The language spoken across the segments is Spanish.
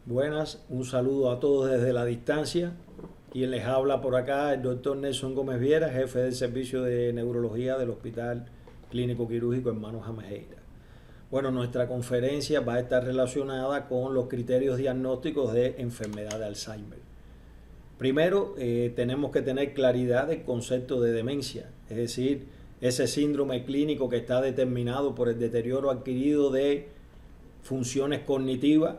Buenas, un saludo a todos desde la distancia. Quien les habla por acá, el doctor Nelson Gómez Viera, jefe del servicio de neurología del Hospital Clínico Quirúrgico Hermanos Jamejeira. Bueno, nuestra conferencia va a estar relacionada con los criterios diagnósticos de enfermedad de Alzheimer. Primero, tenemos que tener claridad del concepto de demencia, es decir, ese síndrome clínico que está determinado por el deterioro adquirido de funciones cognitivas,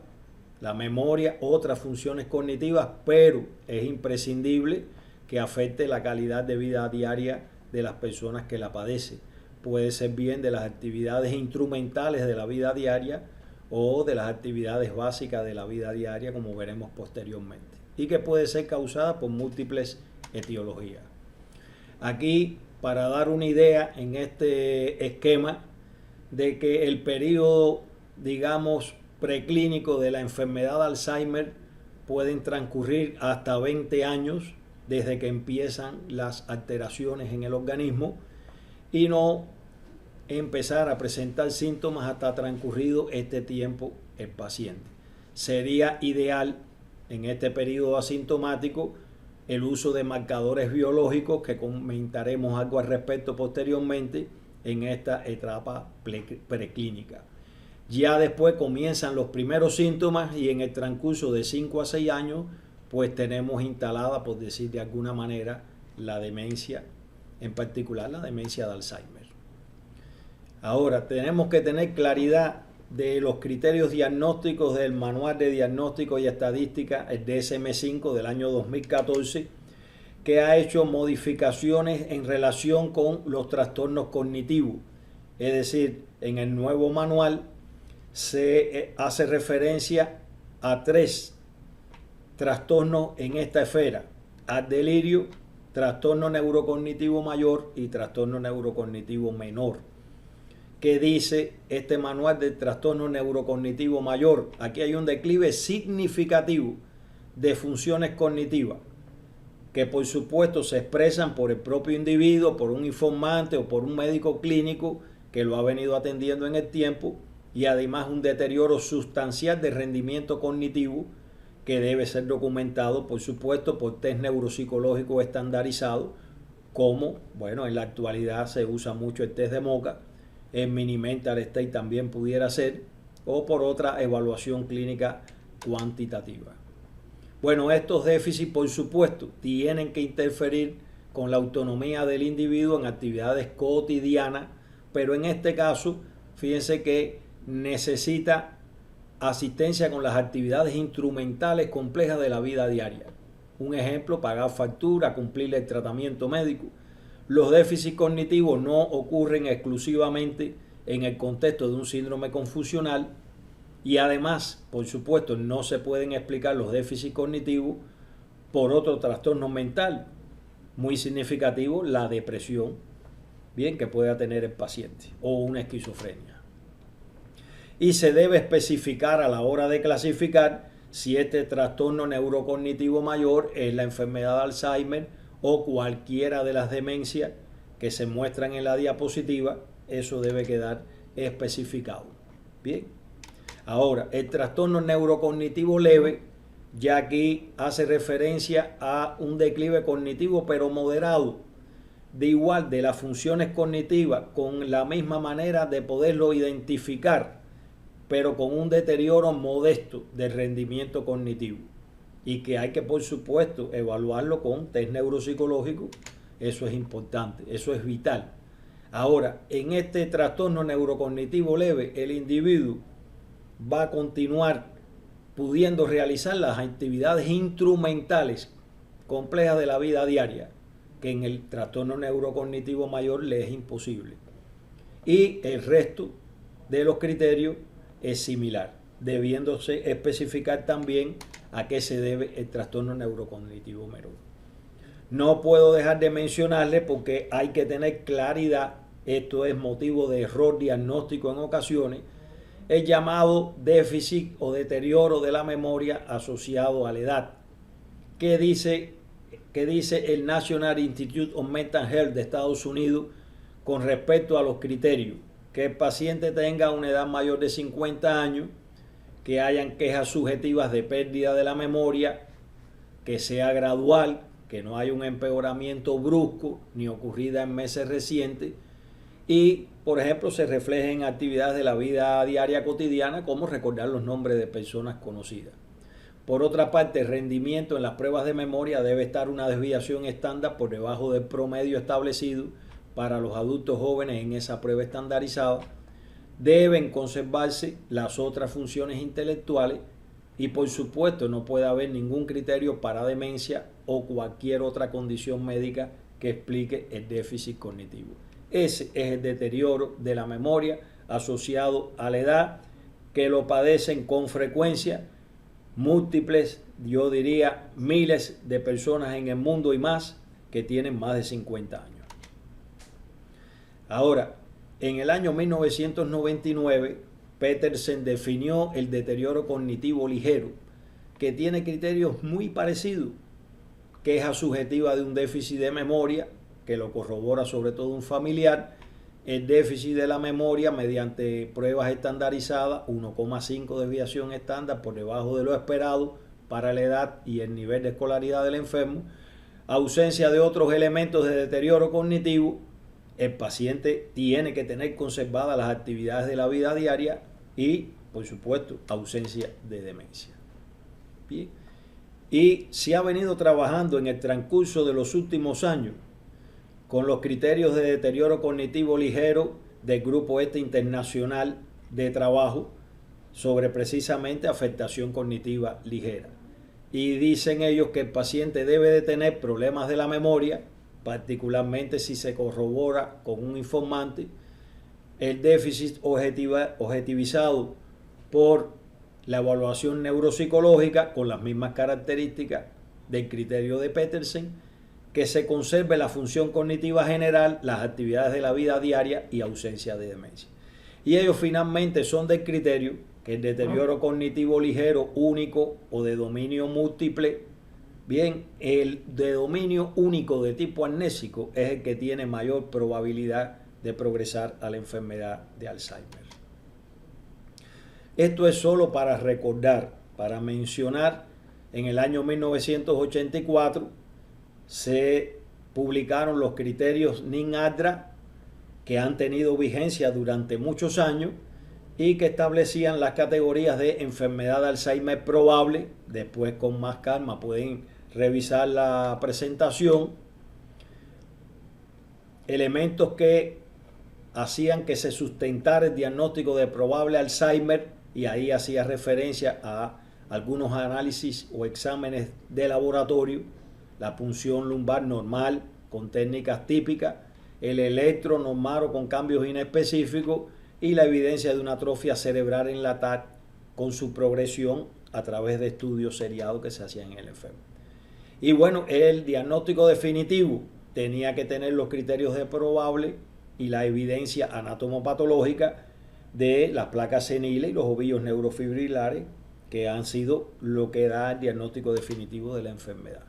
la memoria, otras funciones cognitivas, pero es imprescindible que afecte la calidad de vida diaria de las personas que la padecen. Puede ser bien de las actividades instrumentales de la vida diaria o de las actividades básicas de la vida diaria, como veremos posteriormente, y que puede ser causada por múltiples etiologías. Aquí, para dar una idea en este esquema de que el periodo, digamos, preclínico de la enfermedad de Alzheimer pueden transcurrir hasta 20 años desde que empiezan las alteraciones en el organismo y no empezar a presentar síntomas hasta transcurrido este tiempo el paciente. Sería ideal en este periodo asintomático el uso de marcadores biológicos, que comentaremos algo al respecto posteriormente en esta etapa preclínica. Ya después comienzan los primeros síntomas y en el transcurso de 5 a 6 años pues tenemos instalada, por decir de alguna manera, la demencia, en particular la demencia de Alzheimer. Ahora, tenemos que tener claridad de los criterios diagnósticos del Manual de Diagnóstico y Estadística, el DSM-5 del año 2014, que ha hecho modificaciones en relación con los trastornos cognitivos. Es decir, en el nuevo manual se hace referencia a 3 trastornos en esta esfera: al delirio, trastorno neurocognitivo mayor y trastorno neurocognitivo menor. ¿Qué dice este manual del trastorno neurocognitivo mayor? Aquí hay un declive significativo de funciones cognitivas que por supuesto se expresan por el propio individuo, por un informante o por un médico clínico que lo ha venido atendiendo en el tiempo, y además un deterioro sustancial de rendimiento cognitivo que debe ser documentado, por supuesto, por test neuropsicológicos estandarizados, como, bueno, en la actualidad se usa mucho el test de MoCA, el Mini-Mental State también pudiera ser, o por otra evaluación clínica cuantitativa. Bueno, estos déficits, por supuesto, tienen que interferir con la autonomía del individuo en actividades cotidianas, pero en este caso, fíjense que necesita asistencia con las actividades instrumentales complejas de la vida diaria. Un ejemplo, pagar factura, cumplir el tratamiento médico. Los déficits cognitivos no ocurren exclusivamente en el contexto de un síndrome confusional y además, por supuesto, no se pueden explicar los déficits cognitivos por otro trastorno mental muy significativo, la depresión, bien, que pueda tener el paciente, o una esquizofrenia. Y se debe especificar a la hora de clasificar si este trastorno neurocognitivo mayor es la enfermedad de Alzheimer o cualquiera de las demencias que se muestran en la diapositiva. Eso debe quedar especificado. Bien. Ahora, el trastorno neurocognitivo leve, ya aquí hace referencia a un declive cognitivo pero moderado, de las funciones cognitivas, con la misma manera de poderlo identificar, pero con un deterioro modesto del rendimiento cognitivo, y que hay que, por supuesto, evaluarlo con test neuropsicológico. Eso es importante, eso es vital. Ahora, en este trastorno neurocognitivo leve, el individuo va a continuar pudiendo realizar las actividades instrumentales complejas de la vida diaria, que en el trastorno neurocognitivo mayor le es imposible. Y el resto de los criterios es similar, debiéndose especificar también a qué se debe el trastorno neurocognitivo menor. No puedo dejar de mencionarle, porque hay que tener claridad, esto es motivo de error diagnóstico en ocasiones, el llamado déficit o deterioro de la memoria asociado a la edad. ¿Qué dice el National Institute of Mental Health de Estados Unidos con respecto a los criterios? que el paciente tenga una edad mayor de 50 años, que hayan quejas subjetivas de pérdida de la memoria, que sea gradual, que no haya un empeoramiento brusco ni ocurrida en meses recientes y, por ejemplo, se refleje en actividades de la vida diaria cotidiana como recordar los nombres de personas conocidas. Por otra parte, el rendimiento en las pruebas de memoria debe estar una desviación estándar por debajo del promedio establecido para los adultos jóvenes en esa prueba estandarizada. Deben conservarse las otras funciones intelectuales y, por supuesto, no puede haber ningún criterio para demencia o cualquier otra condición médica que explique el déficit cognitivo. Ese es el deterioro de la memoria asociado a la edad, que lo padecen con frecuencia múltiples, yo diría miles de personas en el mundo y más que tienen más de 50 años. Ahora, en el año 1999, Petersen definió el deterioro cognitivo ligero, que tiene criterios muy parecidos: queja subjetiva de un déficit de memoria, que lo corrobora sobre todo un familiar, el déficit de la memoria mediante pruebas estandarizadas, 1,5 desviación estándar por debajo de lo esperado para la edad y el nivel de escolaridad del enfermo, ausencia de otros elementos de deterioro cognitivo. El paciente tiene que tener conservadas las actividades de la vida diaria y, por supuesto, ausencia de demencia. Bien. Y se ha venido trabajando en el transcurso de los últimos años con los criterios de deterioro cognitivo ligero del grupo internacional de trabajo sobre precisamente afectación cognitiva ligera. Y dicen ellos que el paciente debe de tener problemas de la memoria, particularmente si se corrobora con un informante, el déficit objetivizado por la evaluación neuropsicológica con las mismas características del criterio de Petersen, que se conserve la función cognitiva general, las actividades de la vida diaria y ausencia de demencia. Y ellos finalmente son del criterio que el deterioro cognitivo ligero único o de dominio múltiple, bien, el de dominio único de tipo amnésico es el que tiene mayor probabilidad de progresar a la enfermedad de Alzheimer. Esto es solo para recordar, para mencionar, en el año 1984 se publicaron los criterios NIN-ADRA, que han tenido vigencia durante muchos años y que establecían las categorías de enfermedad de Alzheimer probable. Después, con más calma, pueden revisar la presentación. Elementos que hacían que se sustentara el diagnóstico de probable Alzheimer, y ahí hacía referencia a algunos análisis o exámenes de laboratorio: la punción lumbar normal con técnicas típicas, el electro normal o con cambios inespecíficos y la evidencia de una atrofia cerebral en la TAC con su progresión a través de estudios seriados que se hacían en el enfermo. Y bueno, el diagnóstico definitivo tenía que tener los criterios de probable y la evidencia anatomopatológica de las placas seniles y los ovillos neurofibrilares, que han sido lo que da el diagnóstico definitivo de la enfermedad.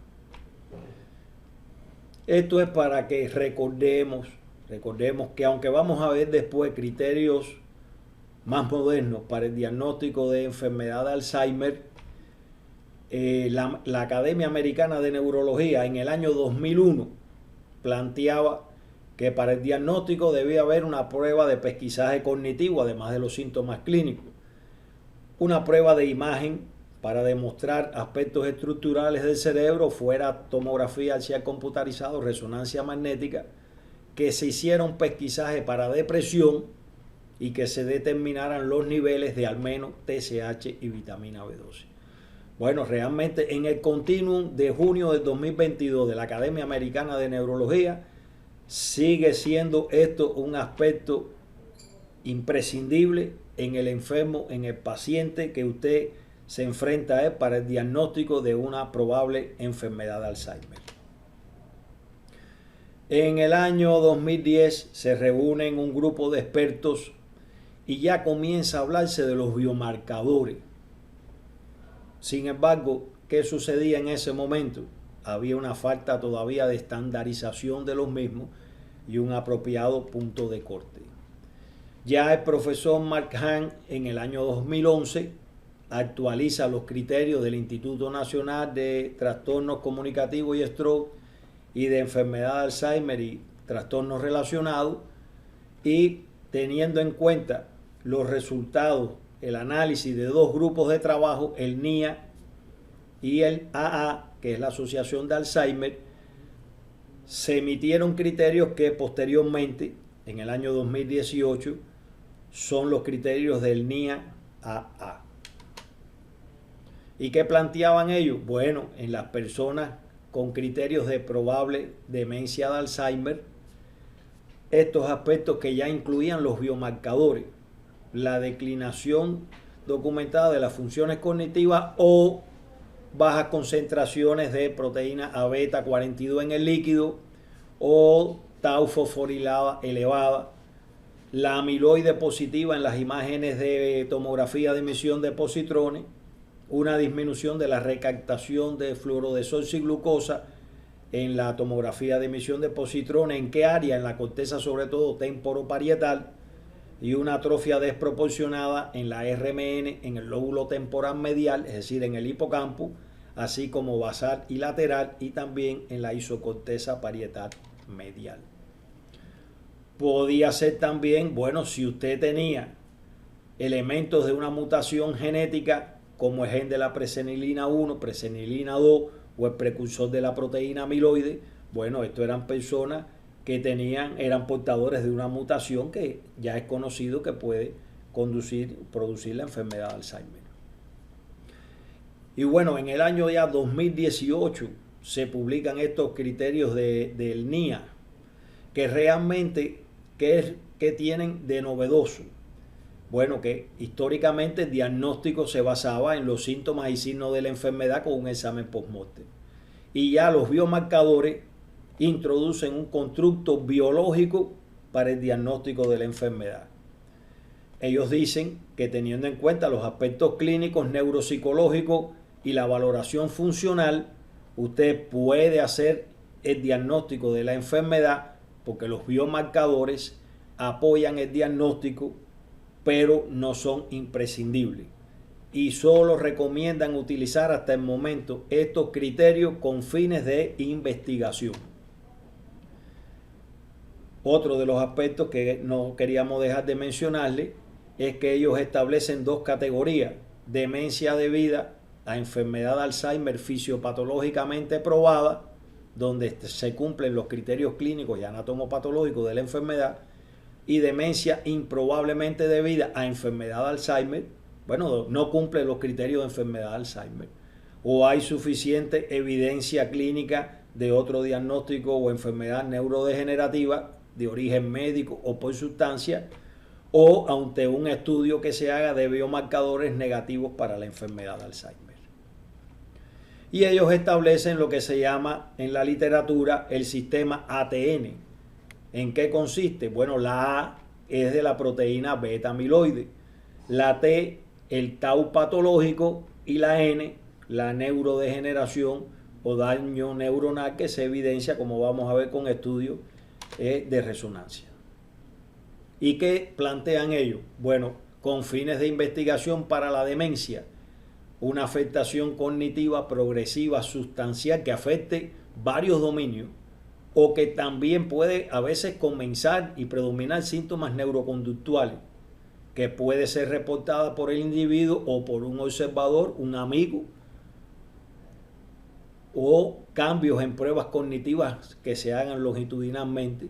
Esto es para que recordemos que, aunque vamos a ver después criterios más modernos para el diagnóstico de enfermedad de Alzheimer, la Academia Americana de Neurología en el año 2001 planteaba que para el diagnóstico debía haber una prueba de pesquisaje cognitivo, además de los síntomas clínicos, una prueba de imagen para demostrar aspectos estructurales del cerebro, fuera tomografía axial computarizada o resonancia magnética, que se hiciera un pesquisaje para depresión y que se determinaran los niveles de al menos TSH y vitamina B12. Bueno, realmente en el continuum de junio del 2022 de la Academia Americana de Neurología sigue siendo esto un aspecto imprescindible en el enfermo, en el paciente que usted se enfrenta a él para el diagnóstico de una probable enfermedad de Alzheimer. En el año 2010 se reúnen un grupo de expertos y ya comienza a hablarse de los biomarcadores. Sin embargo, ¿qué sucedía en ese momento? Había una falta todavía de estandarización de los mismos y un apropiado punto de corte. Ya el profesor Mark Hahn en el año 2011 actualiza los criterios del Instituto Nacional de Trastornos Comunicativos y Stroke y de enfermedad de Alzheimer y trastornos relacionados, y teniendo en cuenta los resultados, el análisis de dos grupos de trabajo, el NIA y el AA, que es la Asociación de Alzheimer, se emitieron criterios que posteriormente, en el año 2018, son los criterios del NIA AA. ¿Y qué planteaban ellos? Bueno, en las personas con criterios de probable demencia de Alzheimer, estos aspectos que ya incluían los biomarcadores, la declinación documentada de las funciones cognitivas o bajas concentraciones de proteína A beta 42 en el líquido o tau fosforilada elevada, la amiloide positiva en las imágenes de tomografía de emisión de positrones, una disminución de la recaptación de fluorodesoxiglucosa en la tomografía de emisión de positrones, ¿en qué área? En la corteza, sobre todo temporoparietal, y una atrofia desproporcionada en la RMN, en el lóbulo temporal medial, es decir, en el hipocampo, así como basal y lateral, y también en la isocorteza parietal medial. Podía ser también, bueno, si usted tenía elementos de una mutación genética, como el gen de la presenilina 1, presenilina 2 o el precursor de la proteína amiloide, bueno, estos eran personas que eran portadores de una mutación que ya es conocido que puede producir la enfermedad de Alzheimer. Y bueno, en el año ya 2018 se publican estos criterios del NIA, que realmente, ¿qué tienen de novedoso? Bueno, que históricamente el diagnóstico se basaba en los síntomas y signos de la enfermedad con un examen post-mortem. Y ya los biomarcadores introducen un constructo biológico para el diagnóstico de la enfermedad. Ellos dicen que teniendo en cuenta los aspectos clínicos, neuropsicológicos y la valoración funcional, usted puede hacer el diagnóstico de la enfermedad porque los biomarcadores apoyan el diagnóstico, pero no son imprescindibles. Y solo recomiendan utilizar hasta el momento estos criterios con fines de investigación. Otro de los aspectos que no queríamos dejar de mencionarle es que ellos establecen dos categorías: demencia debida a enfermedad de Alzheimer fisiopatológicamente probada, donde se cumplen los criterios clínicos y anatomopatológicos de la enfermedad, y demencia improbablemente debida a enfermedad de Alzheimer, bueno, no cumple los criterios de enfermedad de Alzheimer, o hay suficiente evidencia clínica de otro diagnóstico o enfermedad neurodegenerativa de origen médico o por sustancia, o ante un estudio que se haga de biomarcadores negativos para la enfermedad de Alzheimer. Y ellos establecen lo que se llama en la literatura el sistema ATN. ¿En qué consiste? Bueno, la A es de la proteína beta amiloide, la T el tau patológico y la N la neurodegeneración o daño neuronal que se evidencia, como vamos a ver con estudios de resonancia. ¿Y qué plantean ellos? Bueno, con fines de investigación para la demencia, una afectación cognitiva progresiva sustancial que afecte varios dominios, o que también puede a veces comenzar y predominar síntomas neuroconductuales, que puede ser reportada por el individuo o por un observador, un amigo, o cambios en pruebas cognitivas que se hagan longitudinalmente.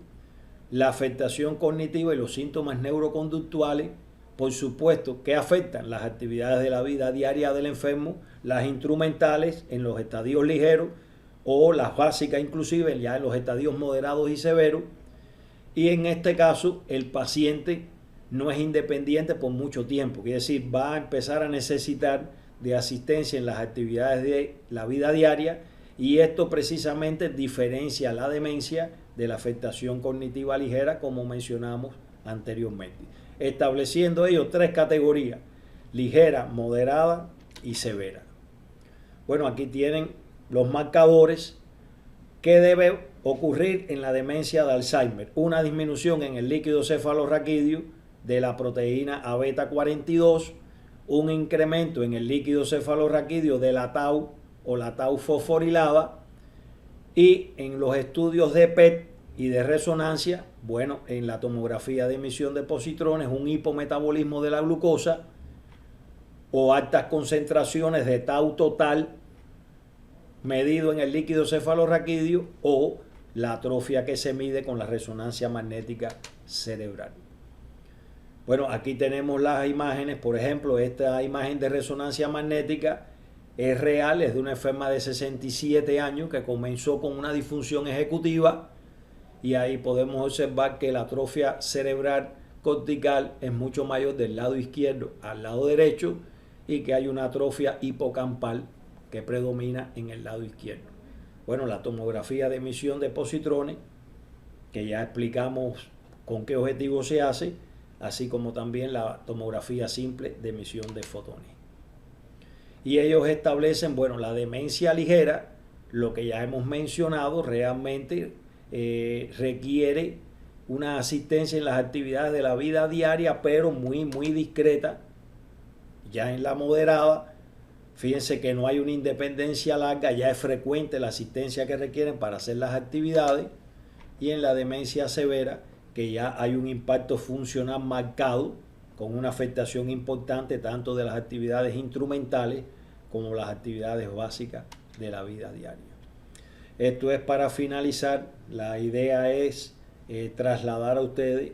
La afectación cognitiva y los síntomas neuroconductuales, por supuesto, que afectan las actividades de la vida diaria del enfermo, las instrumentales en los estadios ligeros o las básicas inclusive ya en los estadios moderados y severos. Y en este caso el paciente no es independiente por mucho tiempo, quiere decir, va a empezar a necesitar de asistencia en las actividades de la vida diaria, y esto precisamente diferencia la demencia de la afectación cognitiva ligera, como mencionamos anteriormente, estableciendo ellos tres categorías: ligera, moderada y severa. Bueno, aquí tienen los marcadores. ¿Qué debe ocurrir en la demencia de Alzheimer? Una disminución en el líquido cefalorraquídeo de la proteína A beta 42, un incremento en el líquido cefalorraquídeo de la tau o la tau fosforilada, y en los estudios de PET y de resonancia, bueno, en la tomografía de emisión de positrones, un hipometabolismo de la glucosa o altas concentraciones de tau total medido en el líquido cefalorraquídeo, o la atrofia que se mide con la resonancia magnética cerebral. Bueno, aquí tenemos las imágenes. Por ejemplo, esta imagen de resonancia magnética es real, es de una enferma de 67 años que comenzó con una disfunción ejecutiva, y ahí podemos observar que la atrofia cerebral cortical es mucho mayor del lado izquierdo al lado derecho, y que hay una atrofia hipocampal que predomina en el lado izquierdo. Bueno, la tomografía de emisión de positrones, que ya explicamos con qué objetivo se hace, así como también la tomografía simple de emisión de fotones. Y ellos establecen, bueno, la demencia ligera, lo que ya hemos mencionado, realmente requiere una asistencia en las actividades de la vida diaria, pero muy discreta. Ya en la moderada, fíjense que no hay una independencia larga, ya es frecuente la asistencia que requieren para hacer las actividades. Y en la demencia severa, que ya hay un impacto funcional marcado, con una afectación importante tanto de las actividades instrumentales como las actividades básicas de la vida diaria. Esto es para finalizar. La idea es trasladar a ustedes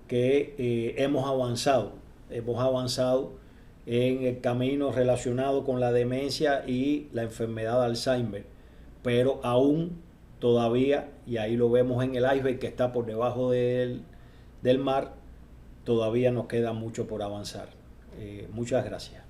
que hemos avanzado en el camino relacionado con la demencia y la enfermedad de Alzheimer, pero aún todavía, y ahí lo vemos en el iceberg que está por debajo del mar, todavía nos queda mucho por avanzar. Muchas gracias.